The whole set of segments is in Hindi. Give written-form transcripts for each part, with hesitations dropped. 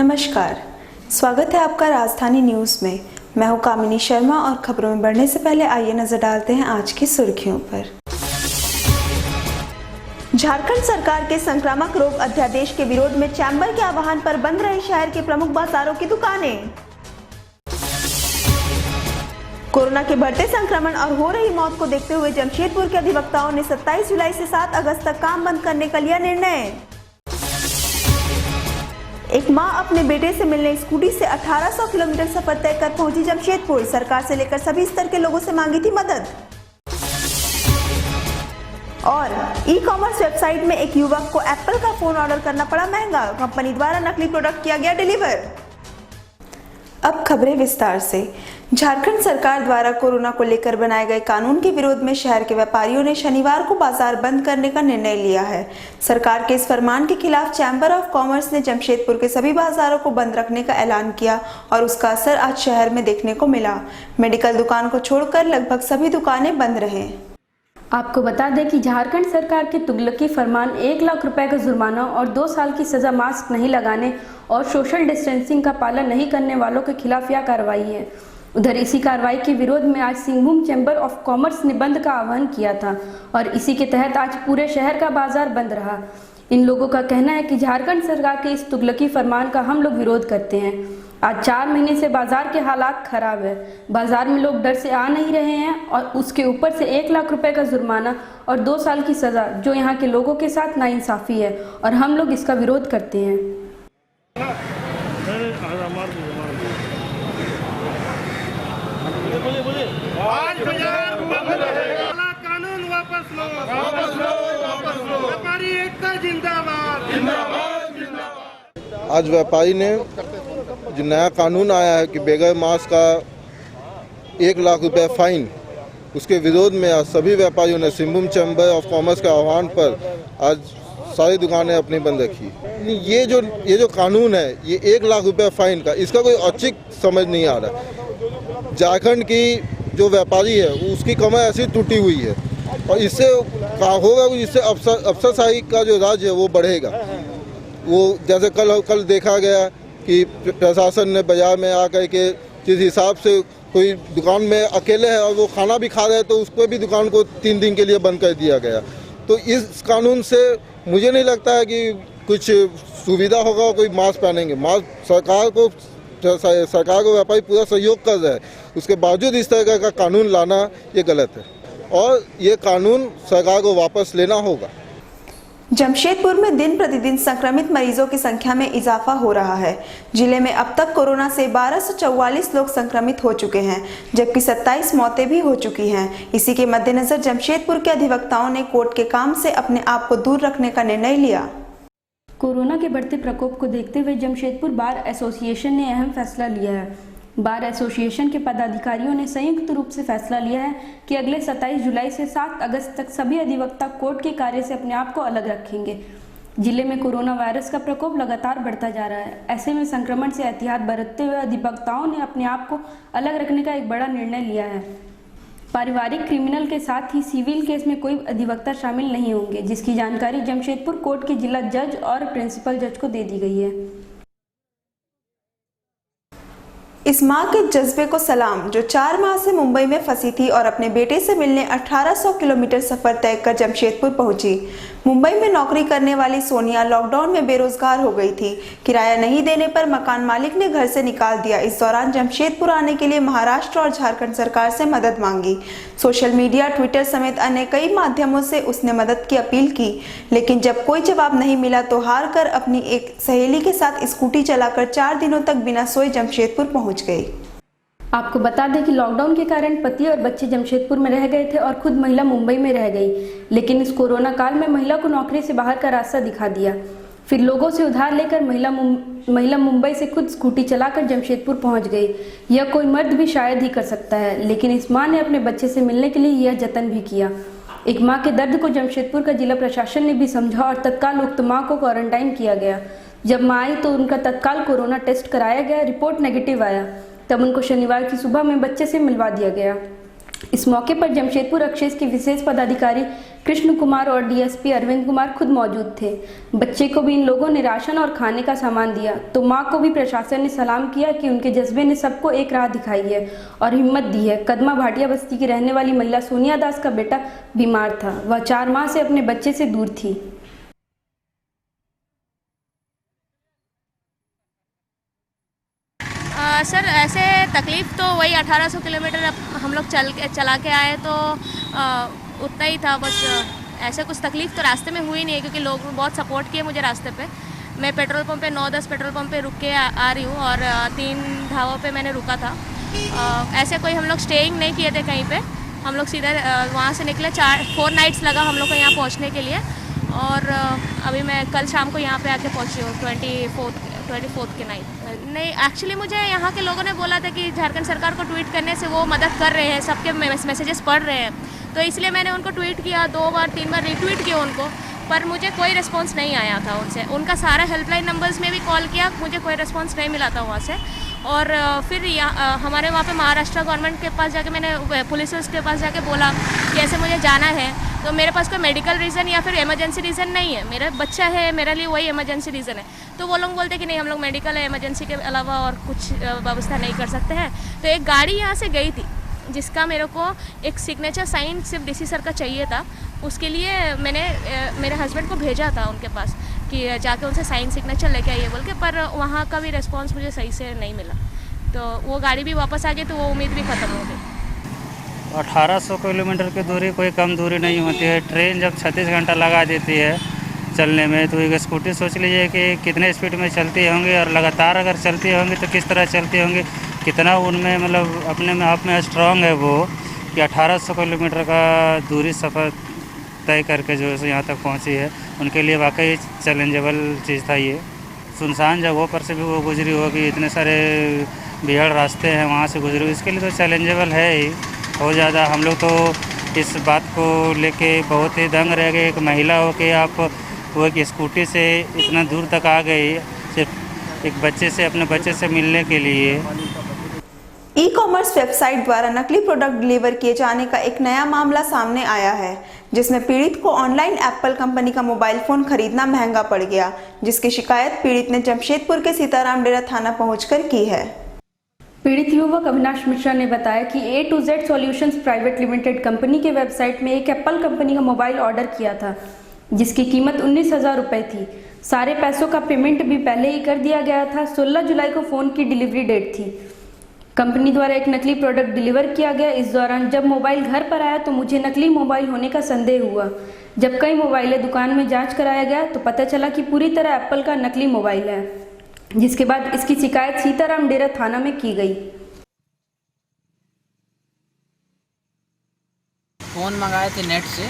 नमस्कार, स्वागत है आपका राजधानी न्यूज़ में। मैं हूं कामिनी शर्मा और खबरों में बढ़ने से पहले आइए नजर डालते हैं आज की सुर्खियों पर। झारखंड सरकार के संक्रामक रोग अध्यादेश के विरोध में चैम्बर के आह्वान पर बंद रही शहर के प्रमुख बाजारों की दुकानें। कोरोना के बढ़ते संक्रमण और हो रही मौत को देखते हुए जमशेदपुर के अधिवक्ताओं ने 27 जुलाई से 7 अगस्त तक काम बंद करने का लिया निर्णय। एक मां अपने बेटे से मिलने स्कूटी से 1800 किलोमीटर सफर तय कर पहुंची जमशेदपुर। सरकार से लेकर सभी स्तर के लोगों से मांगी थी मदद। और ई-कॉमर्स वेबसाइट में एक युवक को एप्पल का फोन ऑर्डर करना पड़ा महंगा। कंपनी द्वारा नकली प्रोडक्ट किया गया डिलीवर। अब खबरें विस्तार से। झारखंड सरकार द्वारा कोरोना को लेकर बनाए गए कानून के विरोध में शहर के व्यापारियों ने शनिवार को बाजार बंद करने का निर्णय लिया है। सरकार के इस फरमान के खिलाफ चैम्बर ऑफ कॉमर्स ने जमशेदपुर के सभी बाजारों को बंद रखने का ऐलान किया और उसका असर आज शहर में देखने को मिला। मेडिकल दुकान को छोड़कर लगभग सभी दुकानें बंद रहे। आपको बता दें कि झारखंड सरकार के तुगलकी फरमान 1 लाख रुपए का जुर्माना और 2 साल की सजा मास्क नहीं लगाने और सोशल डिस्टेंसिंग का पालन नहीं करने वालों के खिलाफ यह कार्रवाई है। उधर इसी कार्रवाई के विरोध में आज सिंहभूम चैम्बर ऑफ कॉमर्स ने बंद का आह्वान किया था और इसी के तहत आज पूरे शहर का बाजार बंद रहा। इन लोगों का कहना है कि झारखंड सरकार के इस तुगलकी फरमान का हम लोग विरोध करते हैं। आज 4 महीने से बाजार के हालात खराब है। बाजार में लोग डर से आ नहीं रहे हैं और उसके ऊपर से 1 लाख रुपए का जुर्माना और 2 साल की सजा, जो यहाँ के लोगों के साथ नाइंसाफी है और हम लोग इसका विरोध करते हैं। आज बाजार बंद रहेगा। कानून वापस लो, वापस लो, वापस लो। व्यापारी एकता जिंदाबाद, जिंदाबाद, जिंदाबाद। आज व्यापारी ने जो नया कानून आया है कि बगैर मास्क का 1 लाख रुपए फाइन, उसके विरोध में आज सभी व्यापारियों ने सिंहभूम चैम्बर ऑफ कॉमर्स के आह्वान पर आज सारी दुकानें अपनी बंद रखी। ये जो कानून है, ये 1 लाख रुपए फाइन का, इसका कोई औचित्य समझ नहीं आ रहा। झारखंड की जो व्यापारी है उसकी कमर ऐसी टूटी हुई है और इससे होगा, इससे अफसरशाही का जो राज है वो बढ़ेगा। वो जैसे कल देखा गया कि प्रशासन ने बाजार में आकर के जिस हिसाब से कोई दुकान में अकेले है और वो खाना भी खा रहे हैं तो उसको भी दुकान को 3 दिन के लिए बंद कर दिया गया। तो इस कानून से मुझे नहीं लगता है कि कुछ सुविधा होगा। कोई मास्क पहनेंगे, मास्क सरकार को व्यापारी पूरा सहयोग कर रहा है, उसके बावजूद इस तरह का कानून लाना ये गलत है और ये कानून सरकार को वापस लेना होगा। जमशेदपुर में दिन प्रतिदिन संक्रमित मरीजों की संख्या में इजाफा हो रहा है। जिले में अब तक कोरोना से 1244 लोग संक्रमित हो चुके हैं, जबकि 27 मौतें भी हो चुकी हैं। इसी के मद्देनजर जमशेदपुर के अधिवक्ताओं ने कोर्ट के काम से अपने आप को दूर रखने का निर्णय लिया। कोरोना के बढ़ते प्रकोप को देखते हुए जमशेदपुर बार एसोसिएशन ने अहम फैसला लिया है। बार एसोसिएशन के पदाधिकारियों ने संयुक्त रूप से फैसला लिया है कि अगले 27 जुलाई से 7 अगस्त तक सभी अधिवक्ता कोर्ट के कार्य से अपने आप को अलग रखेंगे। जिले में कोरोना वायरस का प्रकोप लगातार बढ़ता जा रहा है। ऐसे में संक्रमण से एहतियात बरतते हुए अधिवक्ताओं ने अपने आप को अलग रखने का एक बड़ा निर्णय लिया है। पारिवारिक क्रिमिनल के साथ ही सिविल केस में कोई अधिवक्ता शामिल नहीं होंगे, जिसकी जानकारी जमशेदपुर कोर्ट के जिला जज और प्रिंसिपल जज को दे दी गई है। इस मां के जज्बे को सलाम, जो 4 माह से मुंबई में फंसी थी और अपने बेटे से मिलने 1800 किलोमीटर सफर तय कर जमशेदपुर पहुंची। मुंबई में नौकरी करने वाली सोनिया लॉकडाउन में बेरोजगार हो गई थी। किराया नहीं देने पर मकान मालिक ने घर से निकाल दिया। इस दौरान जमशेदपुर आने के लिए महाराष्ट्र और झारखंड सरकार से मदद मांगी। सोशल मीडिया, ट्विटर समेत अन्य कई माध्यमों से उसने मदद की अपील की, लेकिन जब कोई जवाब नहीं मिला तो हार कर अपनी एक सहेली के साथ स्कूटी चलाकर 4 दिनों तक बिना सोए जमशेदपुर पहुंच गई। आपको बता दें कि लॉकडाउन के कारण पति और बच्चे जमशेदपुर में रह गए थे और खुद महिला मुंबई में रह गई, लेकिन इस कोरोना काल में महिला को नौकरी से बाहर का रास्ता दिखा दिया। फिर लोगों से उधार लेकर महिला मुंबई से खुद स्कूटी चलाकर जमशेदपुर पहुंच गई। यह कोई मर्द भी शायद ही कर सकता है, लेकिन इस मां ने अपने बच्चे से मिलने के लिए यह जतन भी किया। एक मां के दर्द को जमशेदपुर का जिला प्रशासन ने भी समझा और तत्काल उक्त मां को क्वारंटाइन किया गया। जब मां आई तो उनका तत्काल कोरोना टेस्ट कराया गया, रिपोर्ट नेगेटिव आया। तब उनको शनिवार की सुबह में बच्चे से मिलवा दिया गया। इस मौके पर जमशेदपुर एक्साइज के विशेष पदाधिकारी कृष्ण कुमार और डीएसपी अरविंद कुमार खुद मौजूद थे। बच्चे को भी इन लोगों ने राशन और खाने का सामान दिया तो मां को भी प्रशासन ने सलाम किया कि उनके जज्बे ने सबको एक राह दिखाई है और हिम्मत दी है। कदमा भाटिया बस्ती की रहने वाली महिला सोनिया दास का बेटा बीमार था। वह 4 माह से अपने बच्चे से दूर थी। सर ऐसे तकलीफ़ तो वही 1800 किलोमीटर हम लोग चला के आए तो उतना ही था बस। ऐसे कुछ तकलीफ़ तो रास्ते में हुई नहीं है क्योंकि लोग बहुत सपोर्ट किए मुझे रास्ते पे। मैं पेट्रोल पंप पे 9-10 पेट्रोल पंप पे रुक के आ रही हूँ और 3 ढाबों पे मैंने रुका था। ऐसे कोई हम लोग स्टेइंग नहीं किए थे कहीं पे। हम लोग सीधे वहाँ से निकले। 4 नाइट्स लगा हम लोग को यहाँ पहुँचने के लिए और अभी मैं कल शाम को यहाँ पे आके पहुँची हूँ 24th के नाइट। नहीं एक्चुअली मुझे यहाँ के लोगों ने बोला था कि झारखंड सरकार को ट्वीट करने से वो मदद कर रहे हैं, सबके मैसेजेस पढ़ रहे हैं, तो इसलिए मैंने उनको ट्वीट किया 2 बार 3 बार रिट्वीट किया उनको, पर मुझे कोई रिस्पांस नहीं आया था उनसे। उनका सारा हेल्पलाइन नंबर्स में भी कॉल किया, मुझे कोई रिस्पांस नहीं मिला था वहाँ से। और फिर हमारे वहाँ पे महाराष्ट्र गवर्नमेंट के पास जाके मैंने पुलिस के पास जाके बोला कि ऐसे मुझे जाना है, तो मेरे पास कोई मेडिकल रीज़न या फिर इमरजेंसी रीज़न नहीं है, मेरा बच्चा है, मेरे लिए वही इमरजेंसी रीज़न है। तो वो लोग बोलते कि नहीं हम लोग मेडिकल है, इमरजेंसी के अलावा और कुछ व्यवस्था नहीं कर सकते हैं। तो एक गाड़ी यहाँ से गई थी जिसका मेरे को एक सिग्नेचर साइन सिर्फ डीसी सर का चाहिए था, उसके लिए मैंने मेरे हस्बैंड को भेजा था उनके पास कि जाके उनसे साइन सिग्नेचर लेके आइए बोल के, पर वहाँ का भी रिस्पॉन्स मुझे सही से नहीं मिला। तो वो गाड़ी भी वापस आ गई तो वो उम्मीद भी ख़त्म हो गई। 1800 किलोमीटर की दूरी कोई कम दूरी नहीं होती है। ट्रेन जब 36 घंटा लगा देती है चलने में, तो एक स्कूटी सोच लीजिए कि कितने स्पीड में चलती होंगी और लगातार अगर चलती होंगी तो किस तरह चलती होंगी, कितना उनमें मतलब अपने में आप में स्ट्रॉन्ग है वो कि 1800 किलोमीटर का दूरी सफ़र तय करके जो है यहाँ तक पहुँची है। उनके लिए वाकई चैलेंजेबल चीज़ था ये। सुनसान जगहों पर से भी वो गुजरी होगी, इतने सारे भीड़ रास्ते हैं वहाँ से गुजरी, इसके लिए तो चैलेंजेबल है ही बहुत ज़्यादा। हम लोग तो इस बात को लेके बहुत ही दंग रह गए, एक महिला हो के आप वो एक स्कूटी से इतना दूर तक आ गई सिर्फ एक बच्चे से, अपने बच्चे से मिलने के लिए। ई कॉमर्स वेबसाइट द्वारा नकली प्रोडक्ट डिलीवर किए जाने का एक नया मामला सामने आया है, जिसमें पीड़ित को ऑनलाइन एप्पल कंपनी का मोबाइल फोन खरीदना महंगा पड़ गया, जिसकी शिकायत पीड़ित ने जमशेदपुर के सीताराम डेरा थाना पहुंचकर की है। पीड़ित युवक अविनाश मिश्रा ने बताया कि A to Z solutions private limited company के वेबसाइट में एक एप्पल कंपनी का मोबाइल ऑर्डर किया था, जिसकी कीमत 19,000 रुपये थी। सारे पैसों का पेमेंट भी पहले ही कर दिया गया था। 16 जुलाई को फ़ोन की डिलीवरी डेट थी। कंपनी द्वारा एक नकली प्रोडक्ट डिलीवर किया गया। इस दौरान जब मोबाइल घर पर आया तो मुझे नकली मोबाइल होने का संदेह हुआ। जब कई मोबाइलें दुकान में जांच कराया गया तो पता चला कि पूरी तरह एप्पल का नकली मोबाइल है, जिसके बाद इसकी शिकायत सीताराम डेरा थाना में की गई। फ़ोन मंगाए थे नेट से,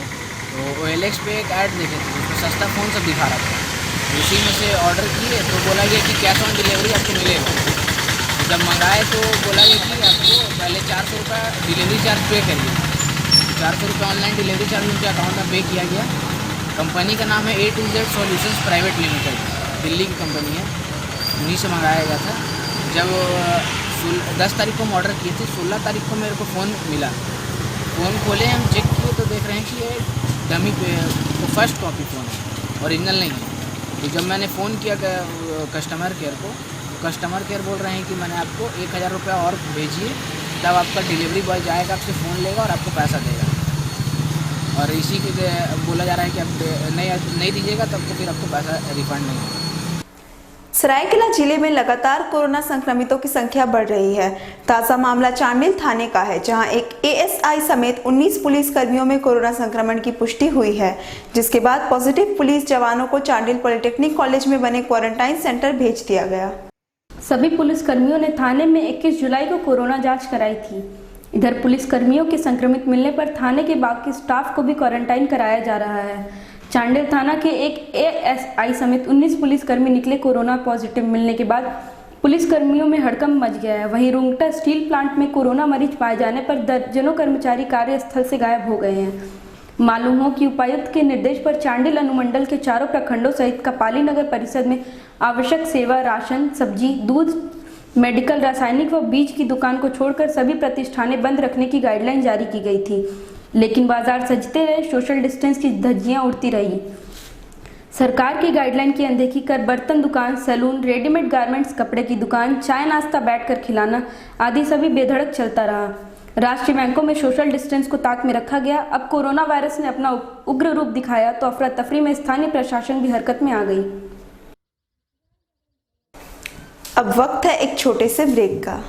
तो OLX पे एक ऐड देखे थे उसमें सस्ता फ़ोन सब दिखा रहा था। उसी में से ऑर्डर किए तो बोला गया कि कैश ऑन डिलीवरी आपको मिलेगा। जब मंगाए तो बोला गया कि आपको पहले 400 रुपये डिलीवरी चार्ज पे करिए। 400 रुपये ऑनलाइन डिलीवरी चार्ज उनके अकाउंट में पे किया गया। कंपनी का नाम है A to Z solutions private limited, Delhi की कंपनी है, उन्हीं से मंगाया गया था। जब 10 तारीख को हम ऑर्डर किए थे, 16 तारीख को मेरे को फ़ोन मिला। फ़ोन खोले, हम चेक किए तो देख रहे हैं कि ये डमी पे तो फर्स्ट कॉपी फ़ोन है, ओरिजिनल नहीं है। तो जब मैंने फ़ोन किया कस्टमर केयर को, कस्टमर केयर बोल रहे हैं कि मैंने आपको 1000 रुपये और भेजिए, तब आपका डिलीवरी बॉय जाएगा, आपसे फ़ोन लेगा और आपको पैसा देगा। और इसी के बोला जा रहा है कि आप नहीं दीजिएगा तब तो फिर आपको पैसा रिफंड नहीं होगा। सरायकेला जिले में लगातार कोरोना संक्रमितों की संख्या बढ़ रही है। ताज़ा मामला चांडिल थाने का है, जहां एक ASI समेत 19 पुलिस कर्मियों में कोरोना संक्रमण की पुष्टि हुई है, जिसके बाद पॉजिटिव पुलिस जवानों को चांडिल पॉलिटेक्निक कॉलेज में बने क्वारंटाइन सेंटर भेज दिया गया। सभी पुलिस कर्मियों ने थाने में 21 जुलाई को कोरोना जांच कराई थी। इधर पुलिस कर्मियों के संक्रमित मिलने पर थाने के बाकी स्टाफ को भी क्वारंटाइन कराया जा रहा है। चांडिल थाना के एक ASI समेत 19 पुलिसकर्मी निकले कोरोना पॉजिटिव मिलने के बाद पुलिस कर्मियों में हड़कंप मच गया है। वहीं रुंगटा स्टील प्लांट में कोरोना मरीज पाए जाने पर दर्जनों कर्मचारी कार्यस्थल से गायब हो गए हैं। मालूम हो कि उपायुक्त के निर्देश पर चांडिल अनुमंडल के चारों प्रखंडों सहित कपाली नगर परिषद में आवश्यक सेवा, राशन, सब्जी, दूध, मेडिकल, रासायनिक व बीज की दुकान को छोड़कर सभी प्रतिष्ठानें बंद रखने की गाइडलाइन जारी की गई थी। लेकिन बाजार सजते रहे, सोशल डिस्टेंस की धज्जियां उड़ती रही। सरकार की गाइडलाइन की अनदेखी कर बर्तन दुकान, सैलून, रेडीमेड गारमेंट्स, कपड़े की दुकान, चाय नाश्ता बैठकर खिलाना आदि सभी बेधड़क चलता रहा। राष्ट्रीय बैंकों में सोशल डिस्टेंस को ताक में रखा गया। अब कोरोना वायरस ने अपना उग्र रूप दिखाया तो अफरा तफरी में स्थानीय प्रशासन भी हरकत में आ गई। अब वक्त है एक छोटे से ब्रेक का।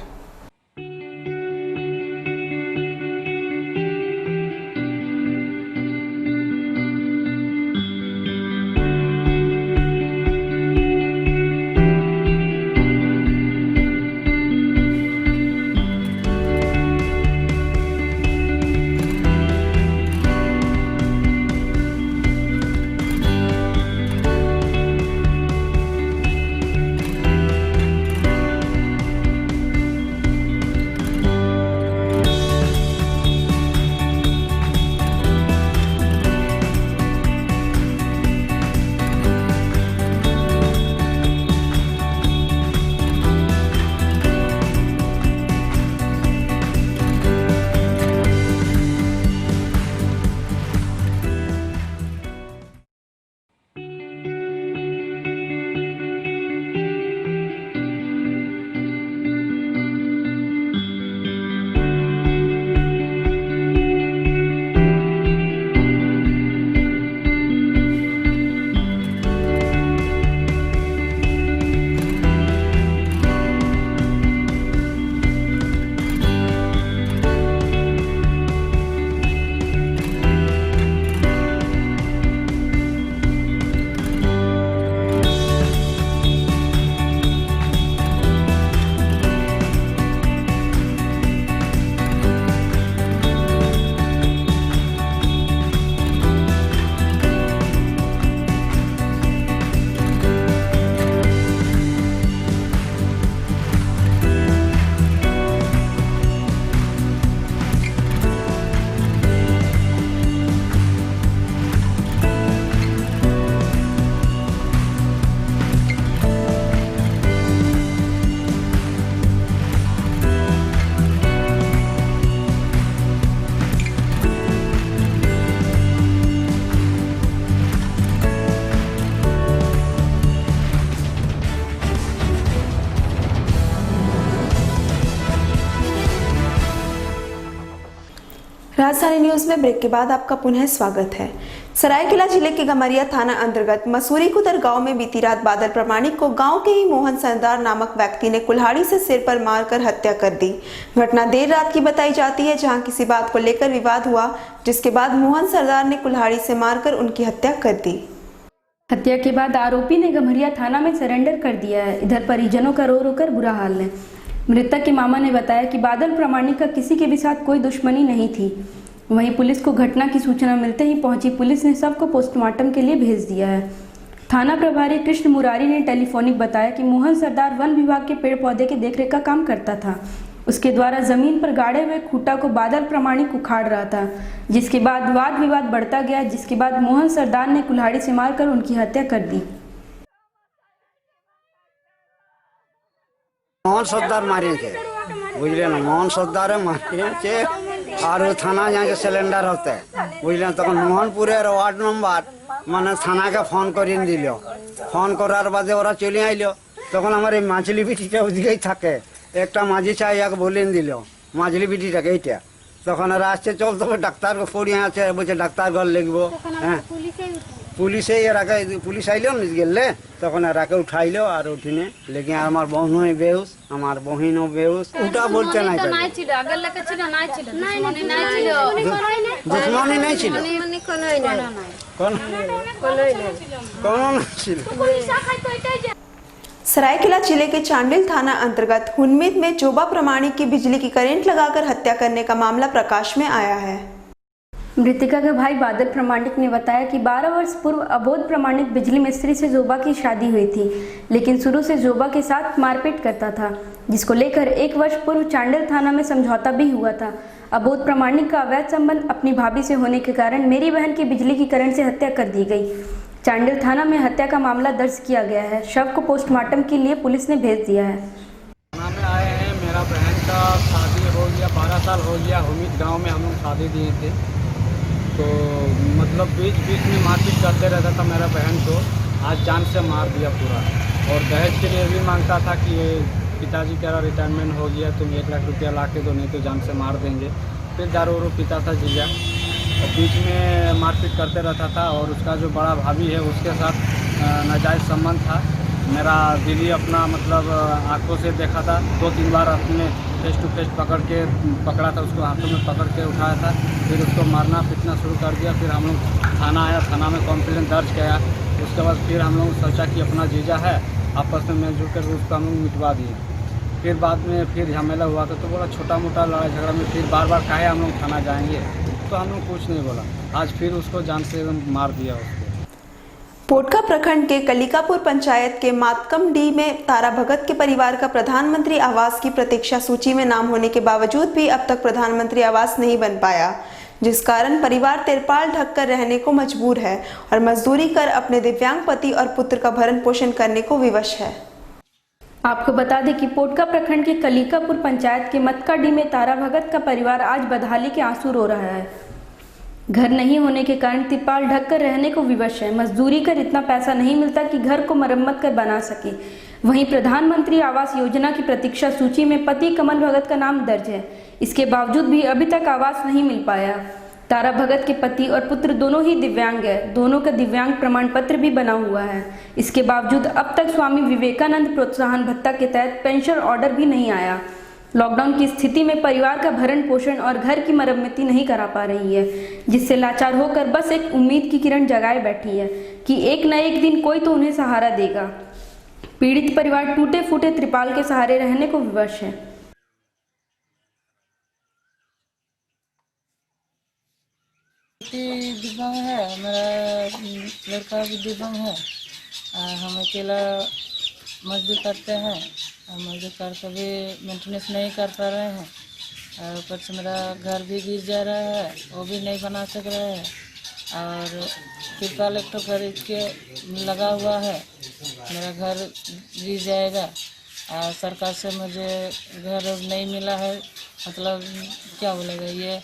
राजधानी न्यूज में ब्रेक के बाद आपका पुनः स्वागत है। सरायकेला जिले के गमरिया थाना अंतर्गत मसूरी कुदर गांव में बीती रात बादल प्रमाणिक को गांव के ही मोहन सरदार नामक व्यक्ति ने कुल्हाड़ी से सिर पर मारकर हत्या कर दी। घटना देर रात की बताई जाती है, जहां किसी बात को लेकर विवाद हुआ, जिसके बाद मोहन सरदार ने कुल्हाड़ी से मारकर उनकी हत्या कर दी। हत्या के बाद आरोपी ने गम्हरिया थाना में सरेंडर कर दिया है। इधर परिजनों का रो रो कर बुरा हाल है। मृतक के मामा ने बताया कि बादल प्रामाणिक का किसी के भी साथ कोई दुश्मनी नहीं थी। वहीं पुलिस को घटना की सूचना मिलते ही पहुंची पुलिस ने सबको पोस्टमार्टम के लिए भेज दिया है। थाना प्रभारी कृष्ण मुरारी ने टेलीफोनिक बताया कि मोहन सरदार वन विभाग के पेड़ पौधे के देखरेख का काम करता था। उसके द्वारा जमीन पर गाड़े हुए खूंटा को बादल प्रामाणिक उखाड़ रहा था, जिसके बाद वाद विवाद बढ़ता गया, जिसके बाद मोहन सरदार ने कुल्हाड़ी से मारकर उनकी हत्या कर दी। मोहन सरदार मारे थे, बुझले ना, मोहन सरदार मारे थे और थाना जाके सिलेंडर होते बुझले, तक मोहनपुर वार्ड नम्बर माने थाना के फोन कर दिल। फोन करार बादे ओरा चले आइल, तक हमारे माछली बिटिटा ओदिकेই থাকে, একটা মাঝি চাই এক বলেন দিল মাঝলি বিটিটাকে এইটা, তখন আর আসছে চল তবে ডাক্তার পড়িয়ে আছে, বলছে ডাক্তার ঘর লিখবো। হ্যাঁ পুলিশে এর আগে পুলিশ আইলো গেলে, তখন আর আগে উঠাইলো আর উঠিনে লেগে আমার বোন বেহুস, আমার বহিনও বেহুস, ওটা বলতে নাই দুশ্মনী নাই ছিল, কোন ছিল। सरायकेला जिले के चांडिल थाना अंतर्गत हुनमित में जोबा प्रमाणिक की बिजली की करंट लगाकर हत्या करने का मामला प्रकाश में आया है। मृतिका के भाई बादल प्रामाणिक ने बताया कि 12 वर्ष पूर्व अबोध प्रामाणिक बिजली मिस्त्री से जोबा की शादी हुई थी, लेकिन शुरू से जोबा के साथ मारपीट करता था, जिसको लेकर 1 वर्ष पूर्व चांडिल थाना में समझौता भी हुआ था। अबोध प्रामाणिक का अवैध संबंध अपनी भाभी से होने के कारण मेरी बहन की बिजली की करंट से हत्या कर दी गई। चांडिल थाना में हत्या का मामला दर्ज किया गया है। शव को पोस्टमार्टम के लिए पुलिस ने भेज दिया है। थाना में आए हैं, मेरा बहन का शादी हो गया, 12 साल हो गया। हुमित गांव में हम लोग शादी दिए थे, तो मतलब बीच बीच में मारपीट करते रहता था मेरा बहन को, आज जान से मार दिया पूरा। और दहेज के लिए भी मांगता था कि पिताजी कह रहा रिटायरमेंट हो गया, तुम 1 लाख रुपया ला के दो, नहीं तो जान से मार देंगे। फिर दारू वारू पीता था जीजा, और बीच में मारपीट करते रहता था। और उसका जो बड़ा भाभी है उसके साथ नाजायज़ संबंध था। मेरा दीदी अपना मतलब आंखों से देखा था, 2-3 बार अपने फेस टू फेस पकड़ा था, उसको हाथों में पकड़ के उठाया था, फिर उसको मारना पीटना शुरू कर दिया। फिर हम लोग थाना आया, थाना में कंप्लेंट दर्ज किया। उसके बाद फिर हम लोग सोचा कि अपना जीजा है, आपस में मिलजुल कर उसको हम लोग मिटवा दिए। फिर बाद में फिर झमेला हुआ था, तो बोला छोटा मोटा लड़ाई झगड़ा में फिर बार बार काहे हम लोग थाना जाएंगे, तो हम लोग कुछ नहीं बोला। आज फिर उसको जान से मार दिया उसको। पोटका प्रखंड के कलिकापुर पंचायत के मातकम डी में तारा भगत के परिवार का प्रधानमंत्री आवास की प्रतीक्षा सूची में नाम होने के बावजूद भी अब तक प्रधानमंत्री आवास नहीं बन पाया, जिस कारण परिवार तिरपाल ढककर रहने को मजबूर है और मजदूरी कर अपने दिव्यांग पति और पुत्र का भरण पोषण करने को विवश है। आपको बता दें कि पोटका प्रखंड के कलिकापुर पंचायत के मतकाडी में तारा भगत का परिवार आज बदहाली के आंसू रो रहा है। घर नहीं होने के कारण तिरपाल ढककर रहने को विवश है। मजदूरी कर इतना पैसा नहीं मिलता कि घर को मरम्मत कर बना सके। वहीं प्रधानमंत्री आवास योजना की प्रतीक्षा सूची में पति कमल भगत का नाम दर्ज है। इसके बावजूद भी अभी तक आवास नहीं मिल पाया। तारा भगत के पति और पुत्र दोनों ही दिव्यांग है। दोनों का दिव्यांग प्रमाण पत्र भी बना हुआ है। इसके बावजूद अब तक स्वामी विवेकानंद प्रोत्साहन भत्ता के तहत पेंशन ऑर्डर भी नहीं आया। लॉकडाउन की स्थिति में परिवार का भरण पोषण और घर की मरम्मती नहीं करा पा रही है, जिससे लाचार होकर बस एक उम्मीद की किरण जगाए बैठी है कि एक न एक दिन कोई तो उन्हें सहारा देगा। पीड़ित परिवार टूटे फूटे त्रिपाल के सहारे रहने को विवश है। दिव्यांग है, मेरा लड़का भी दिव्यांग है। हम अकेला मजदूर करते हैं, मजदूर करके भी मेंटेनेंस नहीं कर पा रहे हैं। और ऊपर से मेरा घर भी गिर जा रहा है, वो भी नहीं बना सक रहे हैं। और तिरपाल एक तो खरीद के लगा हुआ है, मेरा घर गिर जाएगा। सरकार से मुझे घर नहीं मिला है, मतलब क्या बोलेगा, ये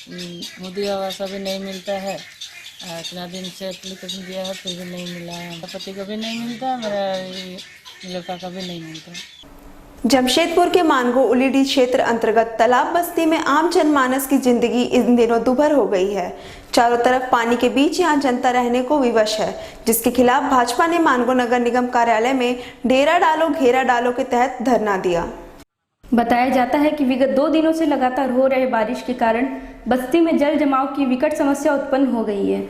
मोदी आवास अभी नहीं मिलता है। इतना दिन से एप्लीकेशन दिया है फिर भी नहीं मिला है। पति को भी नहीं मिलता, मेरा लड़का का भी नहीं मिलता। जमशेदपुर के मानगो उलीडी क्षेत्र अंतर्गत तालाब बस्ती में आम जनमानस की जिंदगी इन दिनों दुभर हो गई है। चारों तरफ पानी के बीच यहां जनता रहने को विवश है, जिसके खिलाफ भाजपा ने मानगो नगर निगम कार्यालय में डेरा डालो घेरा डालो के तहत धरना दिया। बताया जाता है कि विगत 2 दिनों से लगातार हो रहे बारिश के कारण बस्ती में जल जमाव की विकट समस्या उत्पन्न हो गई है।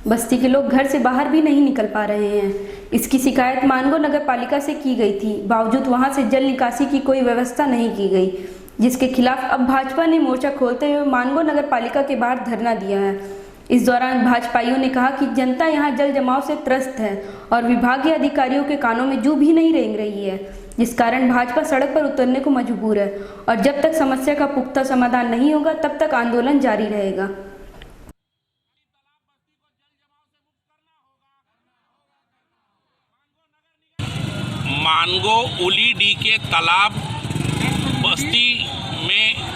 बस्ती के लोग घर से बाहर भी नहीं निकल पा रहे हैं। इसकी शिकायत मानगो नगर पालिका से की गई थी, बावजूद वहां से जल निकासी की कोई व्यवस्था नहीं की गई, जिसके खिलाफ अब भाजपा ने मोर्चा खोलते हुए मानगो नगर पालिका के बाहर धरना दिया है। इस दौरान भाजपाइयों ने कहा कि जनता यहां जल जमाव से त्रस्त है और विभागीय अधिकारियों के कानों में जू भी नहीं रेंग रही है, जिस कारण भाजपा सड़क पर उतरने को मजबूर है और जब तक समस्या का पुख्ता समाधान नहीं होगा तब तक आंदोलन जारी रहेगा। मानगो उलीडी के तालाब बस्ती में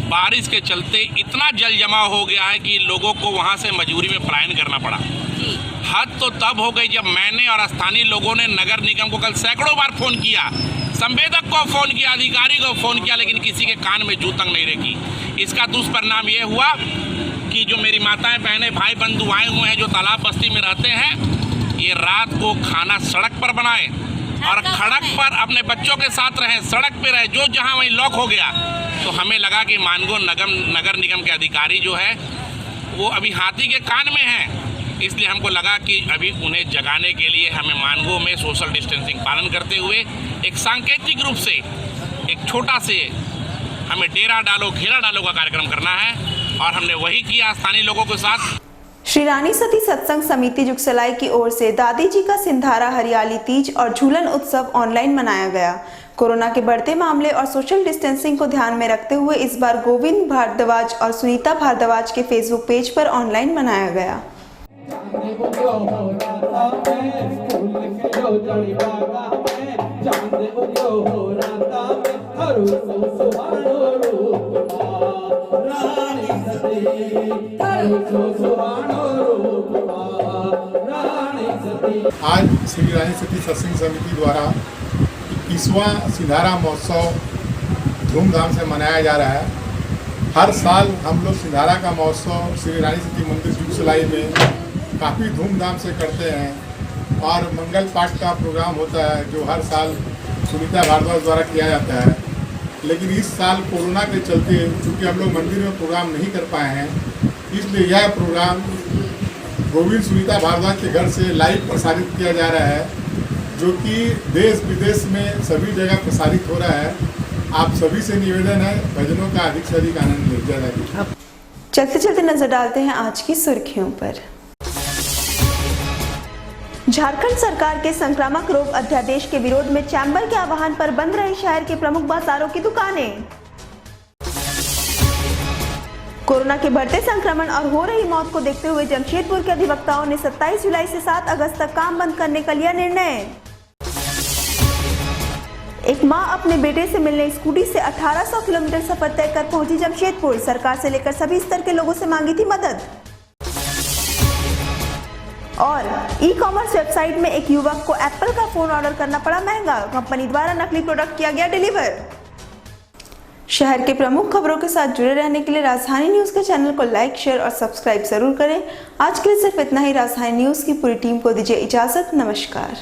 बारिश के चलते इतना जल जमाव हो गया है कि लोगों को वहां से मजबूरी में पलायन करना पड़ा। हद तो तब हो गई जब मैंने और स्थानीय लोगों ने नगर निगम को कल सैकड़ों बार फोन किया, संवेदक को फोन किया, अधिकारी को फोन किया, लेकिन किसी के कान में जू तक नहीं रखी। इसका दुष्परिणाम ये हुआ कि जो मेरी माताएं बहनें भाई बंधु आए हुए हैं जो तालाब बस्ती में रहते हैं, ये रात को खाना सड़क पर बनाए और खड़क पर अपने बच्चों के साथ रहे, सड़क पे रहे, जो जहां वहीं लॉक हो गया। तो हमें लगा कि मानगो नगर निगम के अधिकारी जो है वो अभी हाथी के कान में है, इसलिए हमको लगा कि अभी उन्हें जगाने के लिए हमें मानगो में सोशल डिस्टेंसिंग पालन करते हुए एक सांकेतिक रूप से एक छोटा से हमें डेरा डालो घेरा डालो का कार्यक्रम करना है और हमने वही किया स्थानीय लोगों के साथ। श्री रानी सती सत्संग समिति जुगसलाई की ओर से दादी जी का सिंधारा हरियाली तीज और झूलन उत्सव ऑनलाइन मनाया गया। कोरोना के बढ़ते मामले और सोशल डिस्टेंसिंग को ध्यान में रखते हुए इस बार गोविंद भारद्वाज और सुनीता भारद्वाज के फेसबुक पेज पर ऑनलाइन मनाया गया। रानी सती आज श्री रानी सती सत्संग समिति द्वारा 21वां सिंधारा महोत्सव धूमधाम से मनाया जा रहा है। हर साल हम लोग सिंधारा का महोत्सव श्री रानी सती मंदिर जुगसलाई में काफ़ी धूमधाम से करते हैं और मंगल पाठ का प्रोग्राम होता है जो हर साल सुनीता भारद्वाज द्वारा किया जाता है। लेकिन इस साल कोरोना के चलते चूँकि हम लोग मंदिर में प्रोग्राम नहीं कर पाए हैं, इसलिए यह प्रोग्राम गोविंद सुनीता भारद्वाज के घर से लाइव प्रसारित किया जा रहा है, जो कि देश विदेश में सभी जगह प्रसारित हो रहा है। आप सभी से निवेदन है भजनों का अधिक से अधिक आनंद ले जाए। चलते चलते नजर डालते हैं आज की सुर्खियों पर। झारखंड सरकार के संक्रामक रोग अध्यादेश के विरोध में चैम्बर के आह्वान पर बंद रही शहर के प्रमुख बाजारों की दुकानें। कोरोना के बढ़ते संक्रमण और हो रही मौत को देखते हुए जमशेदपुर के अधिवक्ताओं ने 27 जुलाई से 7 अगस्त तक काम बंद करने का लिया निर्णय। एक मां अपने बेटे से मिलने स्कूटी से 1800 किलोमीटर सफर तय कर पहुंची जमशेदपुर। सरकार से लेकर सभी स्तर के लोगों से मांगी थी मदद। और ई-कॉमर्स वेबसाइट में एक युवक को एप्पल का फोन ऑर्डर करना पड़ा महंगा। कंपनी द्वारा नकली प्रोडक्ट किया गया डिलीवर। शहर के प्रमुख खबरों के साथ जुड़े रहने के लिए राजधानी न्यूज के चैनल को लाइक, शेयर और सब्सक्राइब जरूर करें। आज के लिए सिर्फ इतना ही। राजधानी न्यूज की पूरी टीम को दीजिए इजाजत। नमस्कार।